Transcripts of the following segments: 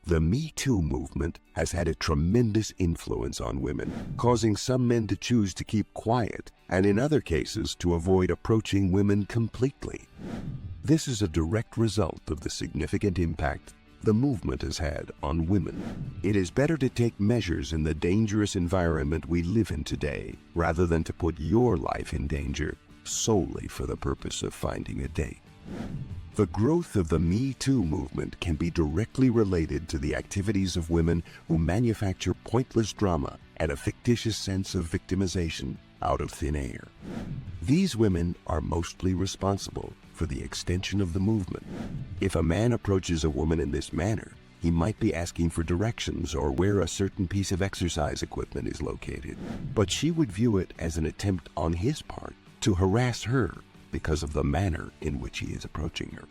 The Me Too movement has had a tremendous influence on women, causing some men to choose to keep quiet and in other cases to avoid approaching women completely. This is a direct result of the significant impact the movement has had on women. It is better to take measures in the dangerous environment we live in today rather than to put your life in danger solely for the purpose of finding a date. The growth of the Me Too movement can be directly related to the activities of women who manufacture pointless drama and a fictitious sense of victimization out of thin air. These women are mostly responsible for the extension of the movement. If a man approaches a woman in this manner, he might be asking for directions or where a certain piece of exercise equipment is located, but she would view it as an attempt on his part to harass her because of the manner in which he is approaching her.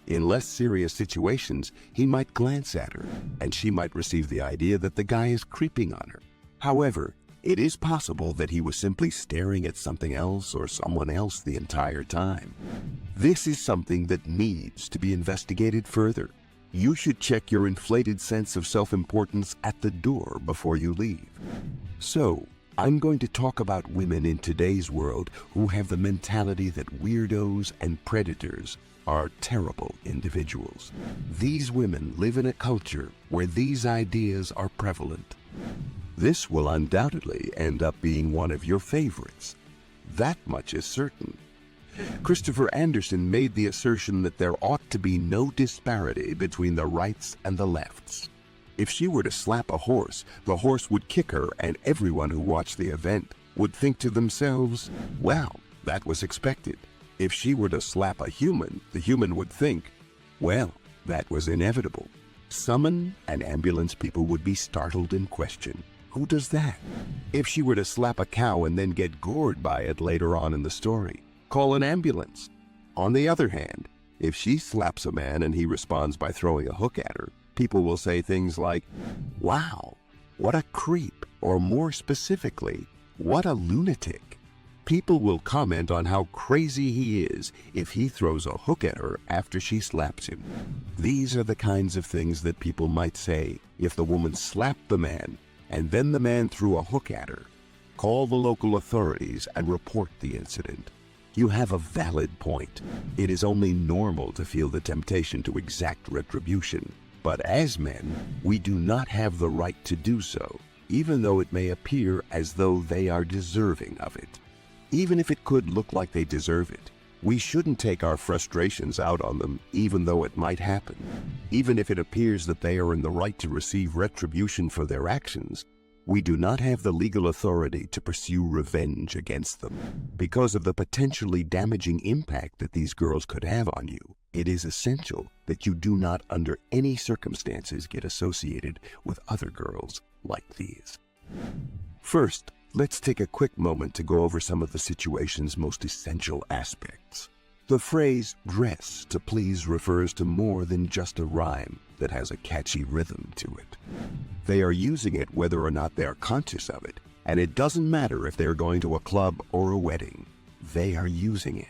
In less serious situations, he might glance at her, and she might receive the idea that the guy is creeping on her. However, it is possible that he was simply staring at something else or someone else the entire time. This is something that needs to be investigated further. You should check your inflated sense of self-importance at the door before you leave. So, I'm going to talk about women in today's world who have the mentality that weirdos and predators are terrible individuals. These women live in a culture where these ideas are prevalent. This will undoubtedly end up being one of your favorites. That much is certain. Christopher Anderson made the assertion that there ought to be no disparity between the rights and the lefts. If she were to slap a horse, the horse would kick her, and everyone who watched the event would think to themselves, well, that was expected. If she were to slap a human, the human would think, well, that was inevitable. Summon and ambulance people would be startled and question, who does that? If she were to slap a cow and then get gored by it later on in the story, call an ambulance. On the other hand, if she slaps a man and he responds by throwing a hook at her, people will say things like, wow, what a creep, or more specifically, what a lunatic. People will comment on how crazy he is if he throws a hook at her after she slaps him. These are the kinds of things that people might say if the woman slapped the man and then the man threw a hook at her. Call the local authorities and report the incident. You have a valid point. It is only normal to feel the temptation to exact retribution. But as men, we do not have the right to do so, even though it may appear as though they are deserving of it. Even if it could look like they deserve it, we shouldn't take our frustrations out on them, even though it might happen. Even if it appears that they are in the right to receive retribution for their actions, we do not have the legal authority to pursue revenge against them. Because of the potentially damaging impact that these girls could have on you, it is essential that you do not under any circumstances get associated with other girls like these. First, let's take a quick moment to go over some of the situation's most essential aspects. The phrase "dress to please" refers to more than just a rhyme that has a catchy rhythm to it. They are using it whether or not they are conscious of it, and it doesn't matter if they're going to a club or a wedding. They are using it.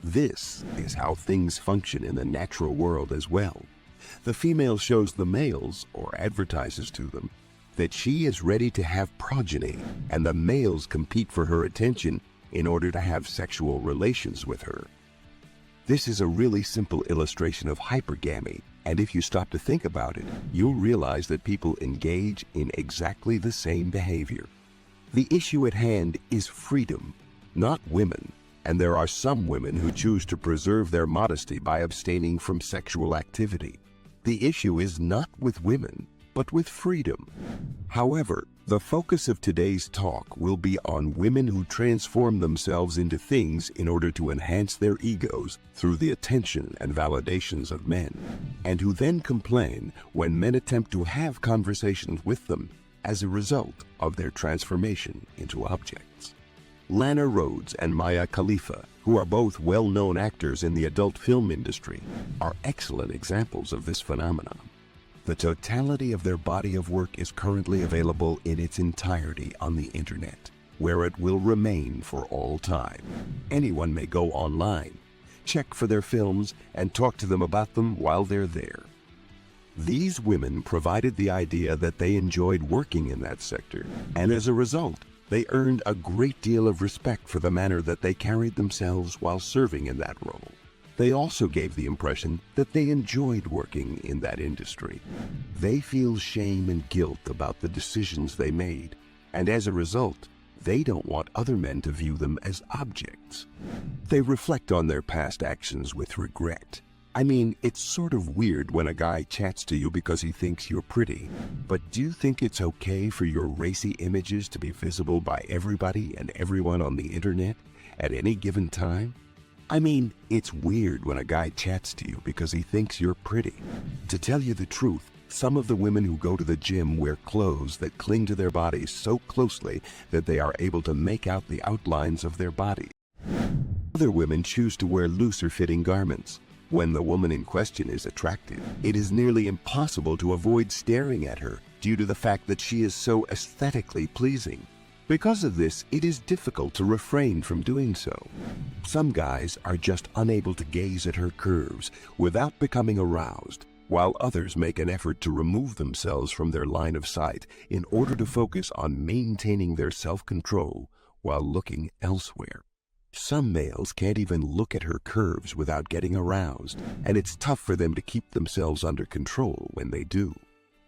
This is how things function in the natural world as well. The female shows the males, or advertises to them, that she is ready to have progeny, and the males compete for her attention in order to have sexual relations with her. This is a really simple illustration of hypergamy, and if you stop to think about it, you'll realize that people engage in exactly the same behavior. The issue at hand is freedom, not women, and there are some women who choose to preserve their modesty by abstaining from sexual activity. The issue is not with women, but with freedom. However, the focus of today's talk will be on women who transform themselves into things in order to enhance their egos through the attention and validations of men, and who then complain when men attempt to have conversations with them as a result of their transformation into objects. Lana Rhoades and Mia Khalifa, who are both well-known actors in the adult film industry, are excellent examples of this phenomenon. The totality of their body of work is currently available in its entirety on the internet, where it will remain for all time. Anyone may go online, check for their films, and talk to them about them while they're there. These women provided the idea that they enjoyed working in that sector, and as a result, they earned a great deal of respect for the manner that they carried themselves while serving in that role. They also gave the impression that they enjoyed working in that industry. They feel shame and guilt about the decisions they made, and as a result, they don't want other men to view them as objects. They reflect on their past actions with regret. I mean, it's sort of weird when a guy chats to you because he thinks you're pretty, but do you think it's okay for your racy images to be visible by everybody and everyone on the internet at any given time? I mean, it's weird when a guy chats to you because he thinks you're pretty. To tell you the truth, some of the women who go to the gym wear clothes that cling to their bodies so closely that they are able to make out the outlines of their body. Other women choose to wear looser-fitting garments. When the woman in question is attractive, it is nearly impossible to avoid staring at her due to the fact that she is so aesthetically pleasing. Because of this, it is difficult to refrain from doing so. Some guys are just unable to gaze at her curves without becoming aroused, while others make an effort to remove themselves from their line of sight in order to focus on maintaining their self-control while looking elsewhere. Some males can't even look at her curves without getting aroused, and it's tough for them to keep themselves under control when they do.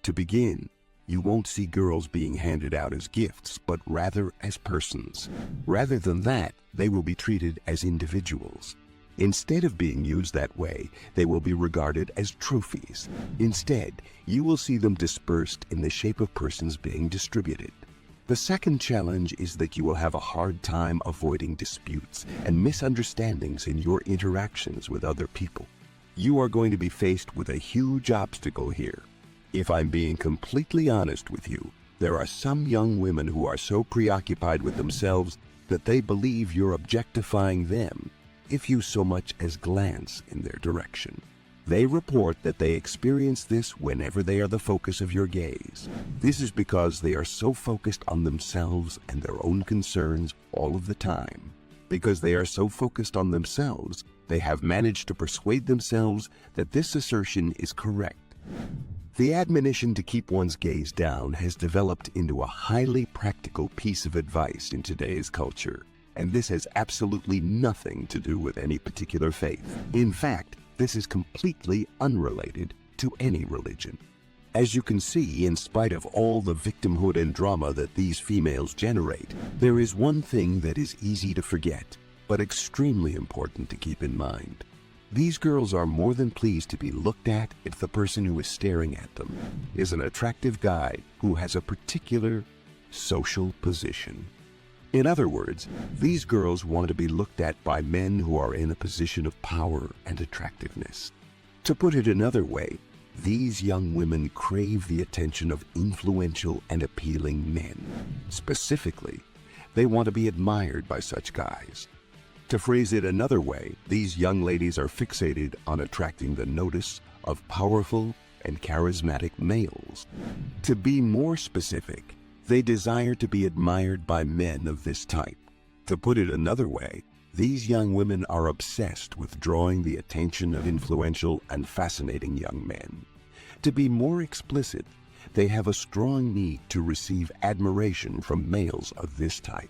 To begin, you won't see girls being handed out as gifts, but rather as persons. Rather than that, they will be treated as individuals. Instead of being used that way, they will be regarded as trophies. Instead, you will see them dispersed in the shape of persons being distributed. The second challenge is that you will have a hard time avoiding disputes and misunderstandings in your interactions with other people. You are going to be faced with a huge obstacle here. If I'm being completely honest with you, there are some young women who are so preoccupied with themselves that they believe you're objectifying them if you so much as glance in their direction. They report that they experience this whenever they are the focus of your gaze. This is because they are so focused on themselves and their own concerns all of the time. Because they are so focused on themselves, they have managed to persuade themselves that this assertion is correct. The admonition to keep one's gaze down has developed into a highly practical piece of advice in today's culture, and this has absolutely nothing to do with any particular faith. In fact, this is completely unrelated to any religion. As you can see, in spite of all the victimhood and drama that these females generate, there is one thing that is easy to forget, but extremely important to keep in mind. These girls are more than pleased to be looked at if the person who is staring at them is an attractive guy who has a particular social position. In other words, these girls want to be looked at by men who are in a position of power and attractiveness. To put it another way, these young women crave the attention of influential and appealing men. Specifically, they want to be admired by such guys. To phrase it another way, these young ladies are fixated on attracting the notice of powerful and charismatic males. To be more specific, they desire to be admired by men of this type. To put it another way, these young women are obsessed with drawing the attention of influential and fascinating young men. To be more explicit, they have a strong need to receive admiration from males of this type.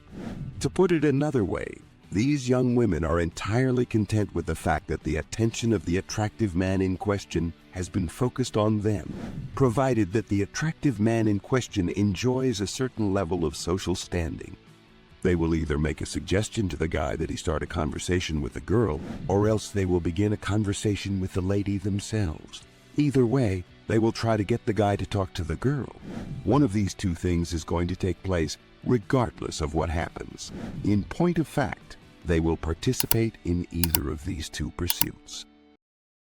To put it another way, these young women are entirely content with the fact that the attention of the attractive man in question has been focused on them, provided that the attractive man in question enjoys a certain level of social standing. They will either make a suggestion to the guy that he start a conversation with the girl, or else they will begin a conversation with the lady themselves. Either way, they will try to get the guy to talk to the girl. One of these two things is going to take place regardless of what happens. In point of fact, they will participate in either of these two pursuits.